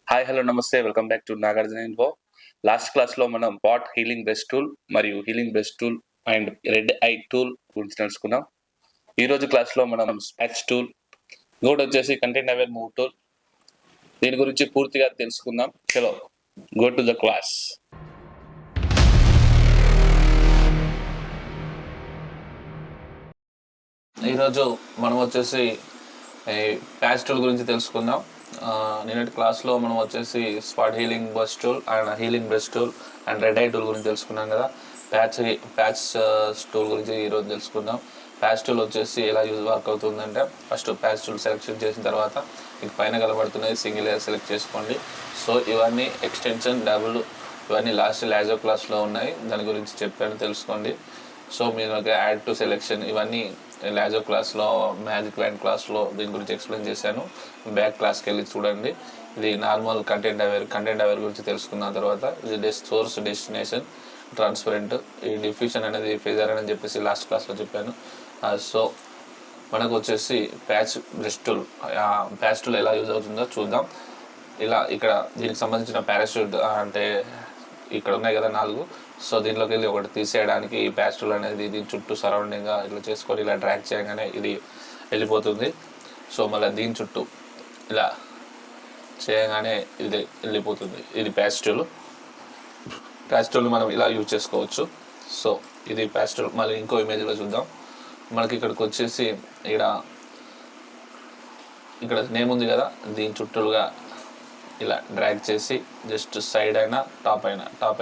Hi hello నమస్తే welcome back to Nagarjuna info. Last క్లాస్లో మనం బాట్ హీలింగ్ బ్రష్ టూల్ మరియు healing brush tool and red I tool గురించి తెలుసుకున్నాం. ఈరోజు క్లాస్లో మనం స్పాచ్ టూల్, ఇంకోటి వచ్చేసి కంటెంట్ అవేర్ మూవ్ టూల్, దీని గురించి పూర్తిగా తెలుసుకుందాం. చలో గో టు ద క్లాస్. ఈరోజు మనం వచ్చేసి ప్యాచ్ టూల్ గురించి తెలుసుకుందాం. నిన్నటి క్లాస్లో మనం వచ్చేసి spot healing brush tool and healing brush tool and red I tool గురించి తెలుసుకున్నాం కదా. ప్యాచ్ టూల్ గురించి ఈరోజు తెలుసుకుందాం. ప్యాచ్ టూల్ వచ్చేసి ఎలా వర్క్ అవుతుందంటే, ఫస్ట్ ప్యాచ్ టూల్ సెలెక్షన్ చేసిన తర్వాత మీకు పైన కనబడుతున్నది సింగిల్ లేయర్ సెలెక్ట్ చేసుకోండి. సో ఇవన్నీ ఎక్స్టెన్షన్ డబుల్ ఇవన్నీ లాస్ట్ లాజో క్లాస్లో ఉన్నాయి, దాని గురించి చెప్పాను తెలుసుకోండి. సో మీరు యాడ్ టు సెలెక్షన్ ఇవన్నీ లాజో క్లాస్లో, మ్యాజిక్ ల్యాండ్ క్లాస్లో దీని గురించి ఎక్స్ప్లెయిన్ చేశాను. బ్యాక్ క్లాస్కి వెళ్ళి చూడండి. ఇది నార్మల్ కంటెంట్ అవేర్ గురించి తెలుసుకున్న తర్వాత ఇది సోర్స్, డెస్టినేషన్, ట్రాన్స్పరెంట్, ఈ డిఫ్యూషన్ అనేది ఫేజర్ అని చెప్పేసి లాస్ట్ క్లాస్లో చెప్పాను. సో మనకు వచ్చేసి ప్యాచ్ టూల్ ఎలా యూజ్ అవుతుందో చూద్దాం. ఇలా ఇక్కడ దీనికి సంబంధించిన పారాషూట్ అంటే ఇక్కడ ఉన్నాయి కదా 4. సో దీంట్లోకి వెళ్ళి ఒకటి తీసేయడానికి ఈ ప్యాచ్ టూల్ అనేది దీని చుట్టూ సరౌండింగ్గా ఇట్లా చేసుకొని ఇలా డ్రాగ్ చేయగానే ఇది వెళ్ళిపోతుంది. సో మళ్ళీ దీని చుట్టూ ఇలా చేయగానే ఇది వెళ్ళిపోతుంది. ఇది ప్యాచ్ టూల్ మనం ఇలా యూజ్ చేసుకోవచ్చు. సో ఇది ప్యాచ్ టూల్. మళ్ళీ ఇంకో ఇమేజ్లో చూద్దాం. మనకి ఇక్కడికి వచ్చేసి ఇక్కడ నేమ్ ఉంది కదా, దీని చుట్టూగా ఇలా డ్రాగ్ చేసి జస్ట్ సైడ్ అయినా టాప్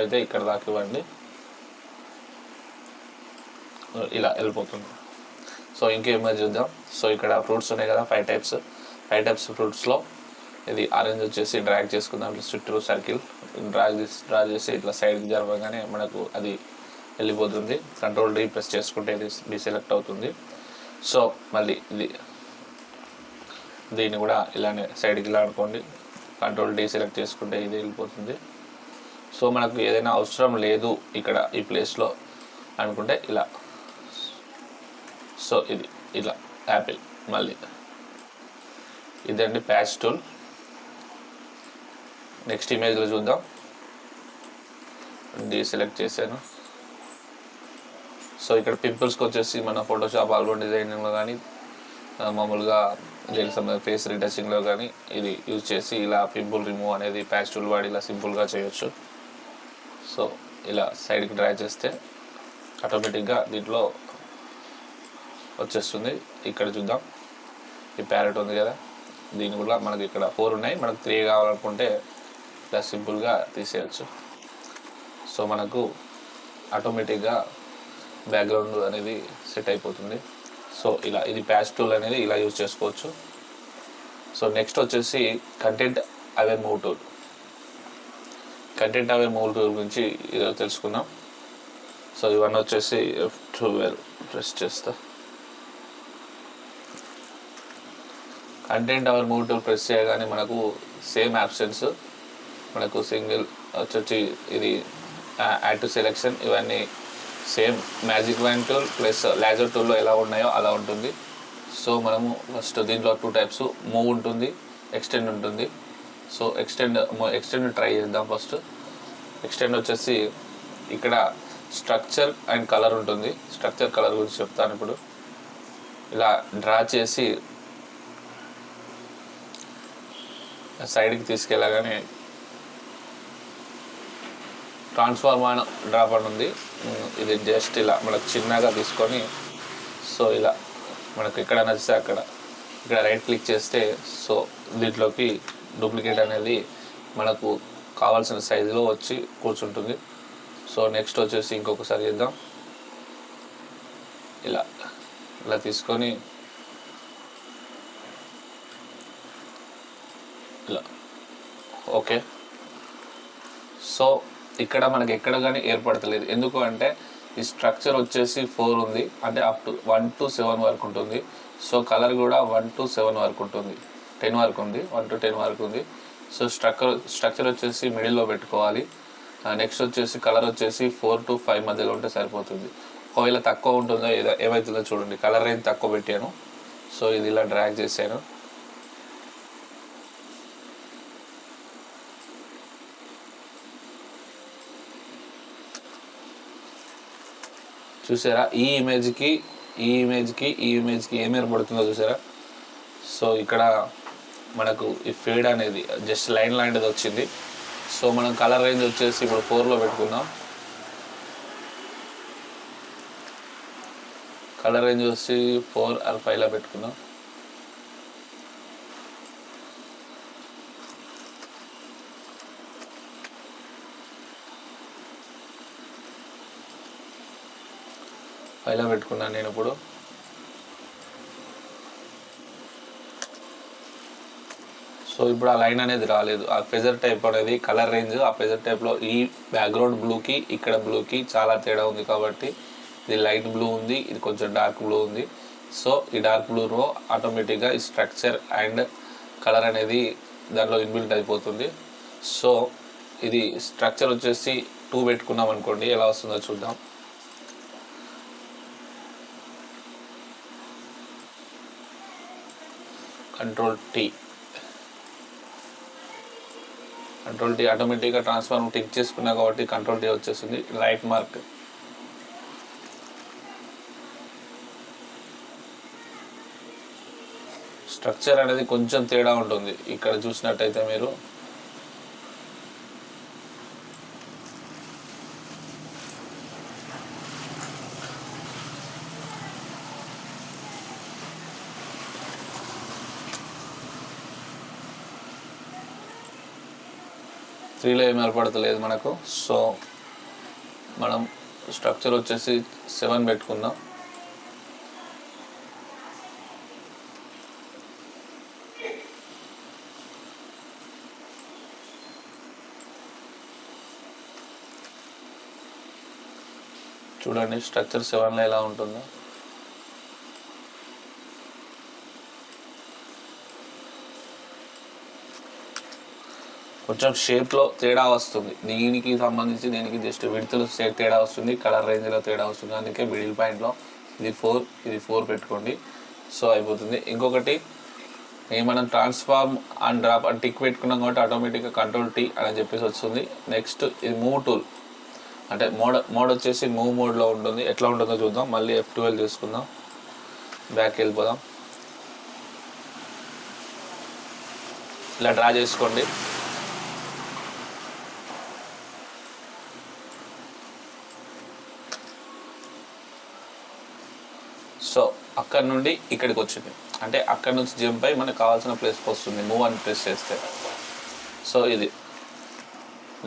అయితే ఇక్కడ దాకా ఇవ్వండి, ఇలా వెళ్ళిపోతుంది. సో ఇంకేమైనా చూద్దాం. సో ఇక్కడ ఫ్రూట్స్ ఉన్నాయి కదా, 5 టైప్స్ ఫ్రూట్స్లో ఇది ఆరెంజ్ వచ్చేసి డ్రాగ్ చేసుకుందాం. చుట్టూ సర్కిల్ డ్రా చేసి ఇట్లా సైడ్కి జరపగానే మనకు అది వెళ్ళిపోతుంది. కంట్రోల్ D ప్రెస్ చేసుకుంటే ఇది డిసెలెక్ట్ అవుతుంది. సో మళ్ళీ దీన్ని కూడా ఇలానే సైడ్కి ఇలా అనుకోండి, కంట్రోల్ D సెలెక్ట్ చేసుకుంటే ఇది వెళ్ళిపోతుంది. సో మనకు ఏదైనా అవసరం లేదు ఇక్కడ ఈ ప్లేస్లో అనుకుంటే ఇలా. సో ఇది ఇలా యాపిల్. మళ్ళీ ఇదండి ప్యాచ్ టూల్. నెక్స్ట్ ఇమేజ్లో చూద్దాం. D సెలెక్ట్ చేశాను. సో ఇక్కడ పింపుల్స్కి వచ్చేసి మన ఫోటోషాప్ ఆల్బమ్ డిజైనింగ్లో కానీ మామూలుగా ఫేస్ రీటచింగ్లో కానీ ఇది యూజ్ చేసి ఇలా పింపుల్ రిమూవ్ అనేది ప్యాచ్ టూల్ వాడి ఇలా సింపుల్గా చేయొచ్చు. సో ఇలా సైడ్కి డ్రా చేస్తే ఆటోమేటిక్గా దీంట్లో వచ్చేస్తుంది. ఇక్కడ చూద్దాం, ఈ ప్యారెట్ ఉంది కదా, దీని కూడా మనకి ఇక్కడ 4 ఉన్నాయి, మనకు 3 కావాలనుకుంటే ఇలా సింపుల్గా తీసేయచ్చు. సో మనకు ఆటోమేటిక్గా బ్యాక్గ్రౌండ్ అనేది సెట్ అయిపోతుంది. సో ఇలా ఇది ప్యాచ్ టూల్ అనేది ఇలా యూజ్ చేసుకోవచ్చు. సో నెక్స్ట్ వచ్చేసి కంటెంట్ అవేర్ మూవ్ టూల్ గురించి ఈరోజు తెలుసుకుందాం. సో ఇవన్నీ వచ్చేసి F12 ప్రెస్ చేస్తా. Content aware move tool press చేయగానే మనకు సేమ్ ఆప్షన్స్, మనకు సింగిల్ వచ్చి ఇది యాడ్ టు సెలెక్షన్ ఇవన్నీ same magic land tool plus lasso టూల్లో ఎలా ఉన్నాయో అలా ఉంటుంది. సో మనము ఫస్ట్ దీంట్లో 2 టైప్స్, మూవ్ ఉంటుంది, ఎక్స్టెండ్ ఉంటుంది. సో ఎక్స్టెండ్ ట్రై చేద్దాం. ఫస్ట్ ఎక్స్టెండ్ వచ్చేసి ఇక్కడ స్ట్రక్చర్ అండ్ కలర్ ఉంటుంది. స్ట్రక్చర్ కలర్ గురించి చెప్తాను ఇప్పుడు. ఇలా డ్రా చేసి సైడ్కి తీసుకెళ్ళగానే ట్రాన్స్ఫార్మర్ డ్రాప్ అని ఉంది. ఇది జస్ట్ ఇలా మనకు చిన్నగా తీసుకొని, సో ఇలా మనకు ఎక్కడ నచ్చితే అక్కడ ఇక్కడ రైట్ క్లిక్ చేస్తే సో దీంట్లోకి డూప్లికేట్ అనేది మనకు కావాల్సిన సైజులో వచ్చి కూర్చుంటుంది. సో నెక్స్ట్ వచ్చేసి ఇంకొకసారి చేద్దాం. ఇలా తీసుకొని ఇలా ఓకే. సో ఇక్కడ మనకి ఎక్కడ కానీ ఏర్పడతలేదు, ఎందుకు అంటే ఈ స్ట్రక్చర్ వచ్చేసి 4 ఉంది, అంటే అప్ టు 1 to 7 వరకు ఉంటుంది. సో కలర్ కూడా 1 to 7 వరకు ఉంటుంది, 10 వరకు ఉంది, 1 to 10 వరకు ఉంది. సో స్ట్రక్చర్ వచ్చేసి మిడిల్లో పెట్టుకోవాలి. నెక్స్ట్ వచ్చేసి కలర్ వచ్చేసి 4 to 5 మధ్యలో ఉంటే సరిపోతుంది. ఒకవేళ తక్కువ ఉంటుందో ఏమవుతుందో చూడండి. కలర్ రేంజ్ తక్కువ పెట్టాను. సో ఇది ఇలా డ్రాగ్ చేశాను. చూసారా ఈ ఇమేజ్కి ఏం ఏర్పడుతుందో చూసారా. సో ఇక్కడ మనకు ఈ ఫేడ్ అనేది జస్ట్ లైన్ లాంటిది వచ్చింది. సో మనం కలర్ రేంజ్ వచ్చేసి ఇప్పుడు 4లో పెట్టుకుందాం. కలర్ రేంజ్ వచ్చి 4 or 5లో పెట్టుకుందాం. పైలా పెట్టుకున్నాను నేను ఇప్పుడు. సో ఇప్పుడు ఆ లైన్ అనేది రాలేదు. ఆ ఫెజర్ టైప్ అనేది కలర్ రేంజ్ ఆ ఫెజర్ టైప్లో ఈ బ్యాక్గ్రౌండ్ బ్లూకి ఇక్కడ బ్లూకి చాలా తేడా ఉంది కాబట్టి ఇది లైట్ బ్లూ ఉంది, ఇది కొంచెం డార్క్ బ్లూ ఉంది. సో ఈ డార్క్ బ్లూలో ఆటోమేటిక్గా ఈ స్ట్రక్చర్ అండ్ కలర్ అనేది దాంట్లో ఇన్బిల్ట్ అయిపోతుంది. సో ఇది స్ట్రక్చర్ వచ్చేసి 2 పెట్టుకున్నాం అనుకోండి, ఎలా వస్తుందో చూద్దాం. కంట్రోల్ టీ ఆటోమేటిక్గా ట్రాన్స్ఫార్మ్ టిక్ చేసుకున్నా కాబట్టి కంట్రోల్ టీ వచ్చేసింది. రైట్ మార్క్ స్ట్రక్చర్ అనేది కొంచెం తేడా ఉంటుంది. ఇక్కడ చూసినట్టయితే మీరు త్రీలో ఏం ఏర్పడతలేదు మనకు. సో మనం స్ట్రక్చర్ వచ్చేసి 7 పెట్టుకుందాం. చూడండి స్ట్రక్చర్ 7లో ఎలా ఉంటుందో. కొంచెం షేప్లో తేడా వస్తుంది, దీనికి సంబంధించి దీనికి జస్ట్ విడ్త్లో తేడా వస్తుంది, కలర్ రేంజ్లో తేడా వస్తుంది. అందుకే మిడిల్ పాయింట్లో ఇది 4 పెట్టుకోండి. సో అయిపోతుంది. ఇంకొకటి మనం transform and drop and tick పెట్టుకున్నాం కాబట్టి ఆటోమేటిక్గా కంట్రోల్ టీ అని చెప్పేసి వస్తుంది. నెక్స్ట్ ఇది మూవ్ టూల్, అంటే మోడ్ వచ్చేసి మూవ్ మోడ్లో ఉంటుంది. ఎట్లా ఉంటుందో చూద్దాం. మళ్ళీ F12 తీసుకుందాం, బ్యాక్ వెళ్ళిపోదాం. ఇలా డ్రా చేసుకోండి. సో అక్కడ నుండి ఇక్కడికి వచ్చింది, అంటే అక్కడ నుంచి జంప్ అయి మనకు కావాల్సిన ప్లేస్కి వస్తుంది మూవ్ అని ప్రెస్ చేస్తే. సో ఇది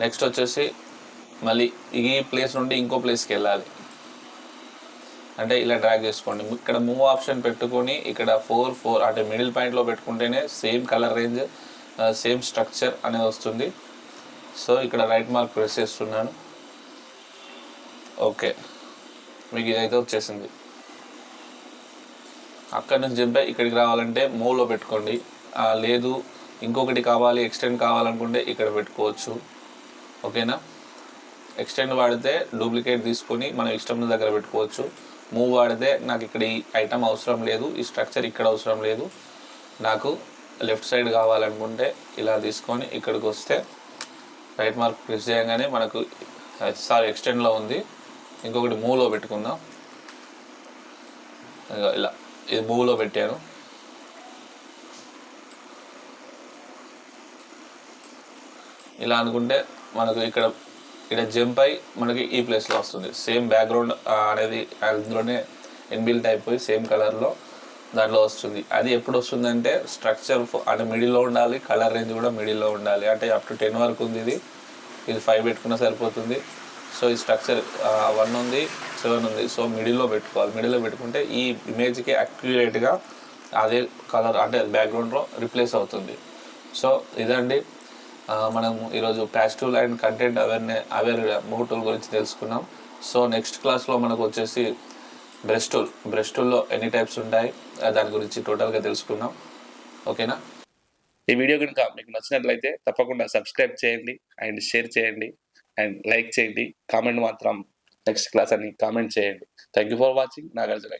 నెక్స్ట్ వచ్చేసి మళ్ళీ ఈ ప్లేస్ నుండి ఇంకో ప్లేస్కి వెళ్ళాలి, అంటే ఇలా డ్రాగ్ చేసుకోండి. ఇక్కడ మూవ్ ఆప్షన్ పెట్టుకొని ఇక్కడ 4 అంటే మిడిల్ పాయింట్లో పెట్టుకుంటేనే same colour range same structure అనేది వస్తుంది. సో ఇక్కడ రైట్ మార్క్ ప్రెస్ చేస్తున్నాను. ఓకే, మీకు ఇదైతే వచ్చేసింది. అక్కడి నుంచి జంప్ ఇక్కడికి రావాలంటే మూవ్లో పెట్టుకోండి. లేదు ఇంకొకటి కావాలి, ఎక్స్టెండ్ కావాలనుకుంటే ఇక్కడ పెట్టుకోవచ్చు. ఓకేనా. ఎక్స్టెండ్ వాడితే డూప్లికేట్ తీసుకొని మనం ఇష్టం దగ్గర పెట్టుకోవచ్చు. మూవ్ వాడితే నాకు ఇక్కడ ఈ ఐటమ్ అవసరం లేదు, ఈ స్ట్రక్చర్ ఇక్కడ అవసరం లేదు, నాకు లెఫ్ట్ సైడ్ కావాలనుకుంటే ఇలా తీసుకొని ఇక్కడికి వస్తే రైట్ మార్క్ ప్రెస్ చేయగానే మనకు ఎక్స్టెండ్లో ఉంది. ఇంకొకటి మూవ్లో పెట్టుకుందాం. ఇలా ఇది మూవ్లో పెట్టాను. ఇలా అనుకుంటే మనకు ఇక్కడ జంప్ అయి మనకి ఈ ప్లేస్లో వస్తుంది. సేమ్ బ్యాక్గ్రౌండ్ అనేది అందులోనే ఇన్బిల్ట్ అయిపోయి సేమ్ కలర్లో దాంట్లో వస్తుంది. అది ఎప్పుడు వస్తుందంటే స్ట్రక్చర్ అంటే మిడిల్లో ఉండాలి, కలర్ రేంజ్ కూడా మిడిల్లో ఉండాలి. అంటే అప్ టు 10 వరకు ఉంది, ఇది 5 పెట్టుకున్నా సరిపోతుంది. సో ఈ స్ట్రక్చర్ 1 ఉంది, 7 ఉంది. సో మిడిల్లో పెట్టుకోవాలి. మిడిల్లో పెట్టుకుంటే ఈ ఇమేజ్కి అక్యురేట్గా అదే కలర్ అంటే బ్యాక్గ్రౌండ్లో రిప్లేస్ అవుతుంది. సో ఇదండి మనం ఈరోజు pastel and content aware move tool గురించి తెలుసుకున్నాం. సో నెక్స్ట్ క్లాస్లో మనకు వచ్చేసి బ్రష్ టూల్లో ఎన్ని టైప్స్ ఉంటాయి దాని గురించి టోటల్గా తెలుసుకుందాం. ఓకేనా. ఈ వీడియో కనుక మీకు నచ్చినట్లయితే తప్పకుండా సబ్స్క్రైబ్ చేయండి అండ్ షేర్ చేయండి అండ్ లైక్ చేయండి. కామెంట్ మాత్రం నెక్స్ట్ క్లాస్ అని కామెంట్ చేయండి. Thank you for watching. Nagarjuna.